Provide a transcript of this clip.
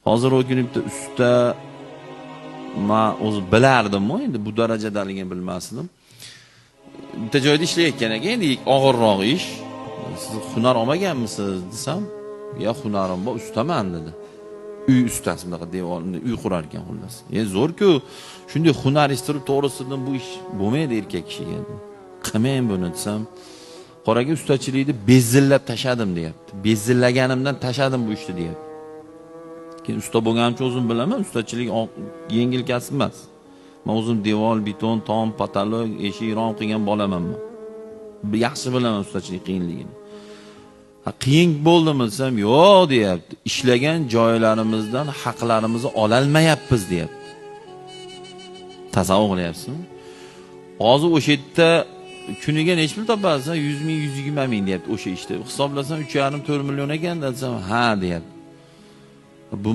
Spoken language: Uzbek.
Hozir o kuni bitta usta men o'zi bilardim-ku, endi bu darajadaligini bilmasdim. Bitta joyda ishlayotgan ekan, endi og'irroq ish. Siz hunar olmaganmisiz desam, "Ya hunarim bor, ustaman" dedi. Uy ustasi bunaqa devorni uy qurar ekan xullas. Zo'r-ku. Shunday hunarist turib to'g'risidan bu ish bo'lmaydi erkak kishiga. Qilmang buni desam, qoraga ustachilikni bezillab tashadim deyapti. Bezillaganimdan tashadim bu ishni deyapti. Keyin usta bo'lganimcha o'zim bilaman, ustachilik yengil kasb emas. Men o'zim devor, beton, tom, patolog, eshik, rom qilgan bolaman men. Yaxshi bilaman ustachilik qiyinligini. Qiyin bo'ldimi desam, yo'q deyapti. Ishlagan joylarimizdan haqlarimizni ololmayapmiz deyapti. Tasavvur qilyapsizmi? Hozir o'sha yerda kuniga necha pul topasiz? 100 ming, 120 ming deyapti o'sha ishda. Hisoblasam 3,5-4 million ekan desam, ha deyapti. Bu